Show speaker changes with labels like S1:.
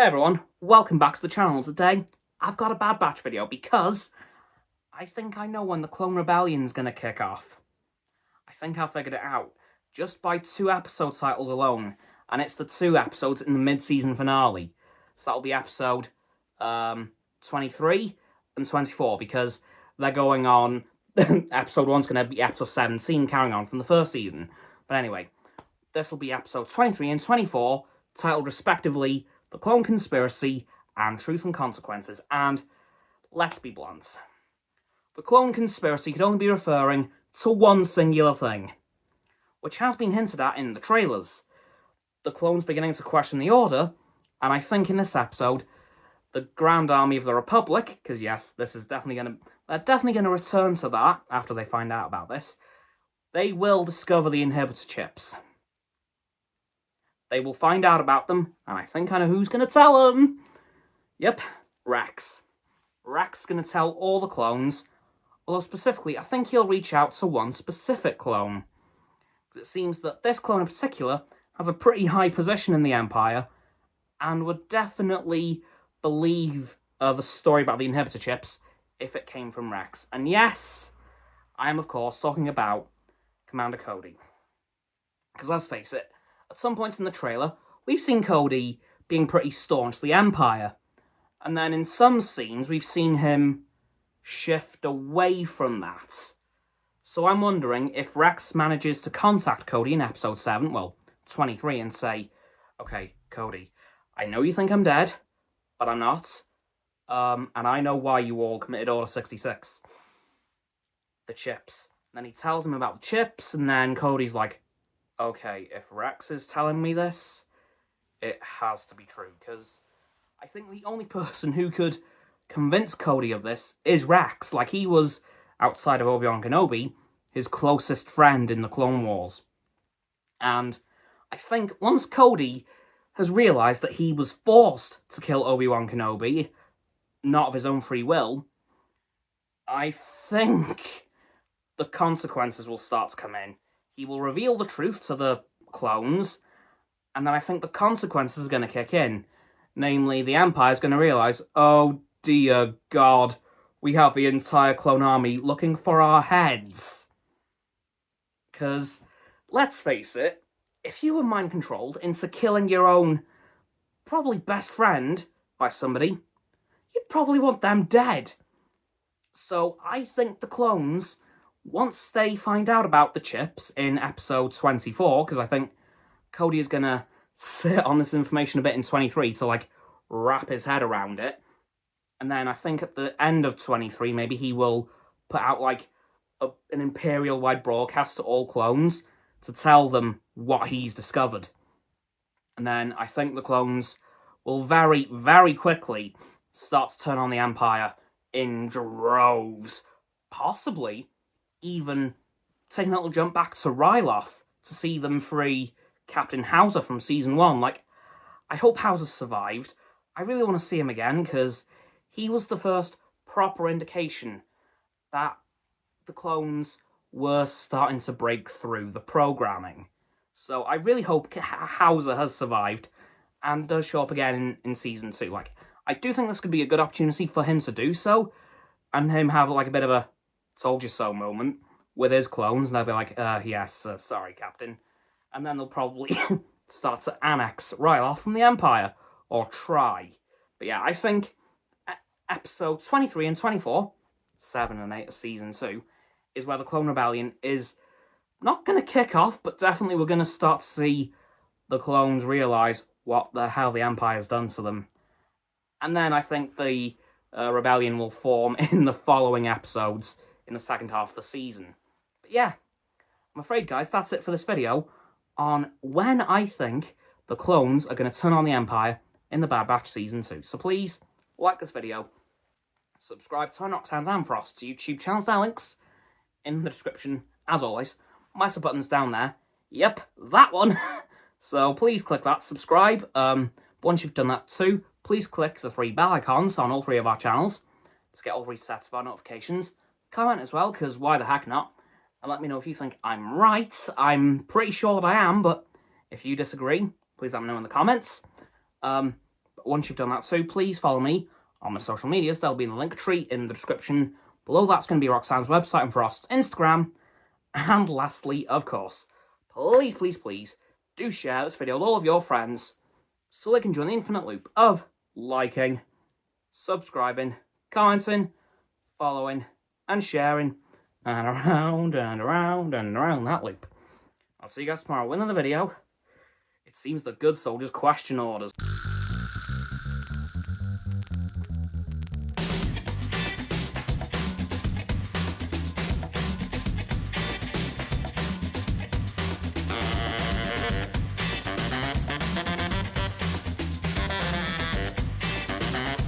S1: Hey everyone, welcome back to the channel. Today, I've got a Bad Batch video because I think I know when the Clone Rebellion's gonna kick off. I think I figured it out just by 2 episode titles alone, and it's the 2 episodes in the mid-season finale. So that'll be episode 23 and 24 because they're going on. Episode 1's gonna be episode 17, carrying on from the first season. But anyway, this will be episode 23 and 24, titled respectively The Clone Conspiracy and Truth and Consequences. And let's be blunt, the Clone Conspiracy could only be referring to one singular thing, which has been hinted at in the trailers. The clones beginning to question the Order, and I think in this episode, the Grand Army of the Republic, because yes, this is they're definitely going to return to that after they find out about this, they will discover the inhibitor chips. They will find out about them, and I think I know who's going to tell them. Yep, Rex. Rex is going to tell all the clones, although specifically, I think he'll reach out to one specific clone. It seems that this clone in particular has a pretty high position in the Empire, and would definitely believe the story about the inhibitor chips if it came from Rex. And yes, I am of course talking about Commander Cody. Because let's face it, at some points in the trailer, we've seen Cody being pretty staunch to the Empire. And then in some scenes, we've seen him shift away from that. So I'm wondering if Rex manages to contact Cody in episode 7, well, 23, and say, okay, Cody, I know you think I'm dead, but I'm not. And I know why you all committed Order 66. The chips. And then he tells him about the chips, and then Cody's like, okay, if Rex is telling me this, it has to be true, because I think the only person who could convince Cody of this is Rex. Like, he was, outside of Obi-Wan Kenobi, his closest friend in the Clone Wars. And I think once Cody has realised that he was forced to kill Obi-Wan Kenobi, not of his own free will, I think the consequences will start to come in. He will reveal the truth to the clones, and then I think the consequences are going to kick in. Namely, the Empire's going to realise, oh dear God, we have the entire clone army looking for our heads. Because, let's face it, if you were mind-controlled into killing your own, probably best friend by somebody, you'd probably want them dead. So I think the clones, once they find out about the chips in episode 24, because I think Cody is going to sit on this information a bit in 23 to, like, wrap his head around it. And then I think at the end of 23, maybe he will put out, like, an Imperial-wide broadcast to all clones to tell them what he's discovered. And then I think the clones will very, very quickly start to turn on the Empire in droves. Possibly even taking a little jump back to Ryloth to see them free Captain Hauser from Season 1. Like, I hope Hauser survived. I really want to see him again, because he was the first proper indication that the clones were starting to break through the programming. So I really hope Hauser has survived and does show up again in Season 2. Like, I do think this could be a good opportunity for him to do so, and him have, like, a bit of a told you so moment with his clones, and they'll be like, yes, sorry, Captain. And then they'll probably start to annex Ryloth from the Empire, or try. But yeah, I think episode 23 and 24, 7 and 8 of Season 2, is where the Clone Rebellion is not going to kick off, but definitely we're going to start to see the clones realise what the hell the Empire's done to them. And then I think the rebellion will form in the following episodes in the second half of the season. But yeah, I'm afraid, guys, that's it for this video on when I think the clones are going to turn on the Empire in the Bad Batch Season 2. So please, like this video, subscribe to Nox Hands and Frost's YouTube channels. Their links in the description, as always. My sub button's down there. Yep, that one. So please click that, subscribe. Once you've done that too, please click the 3 bell icons on all 3 of our channels to get all 3 sets of our notifications. Comment as well, because why the heck not? And let me know if you think I'm right. I'm pretty sure that I am, but if you disagree, please let me know in the comments. But once you've done that too, please follow me on my social medias. There'll be in the link tree in the description. Below that's going to be Roxanne's website and Frost's Instagram. And lastly, of course, please, please, please, do share this video with all of your friends so they can join the infinite loop of liking, subscribing, commenting, following, and sharing, and around and around and around that loop. I'll see you guys tomorrow with another video. It seems the good soldiers question orders.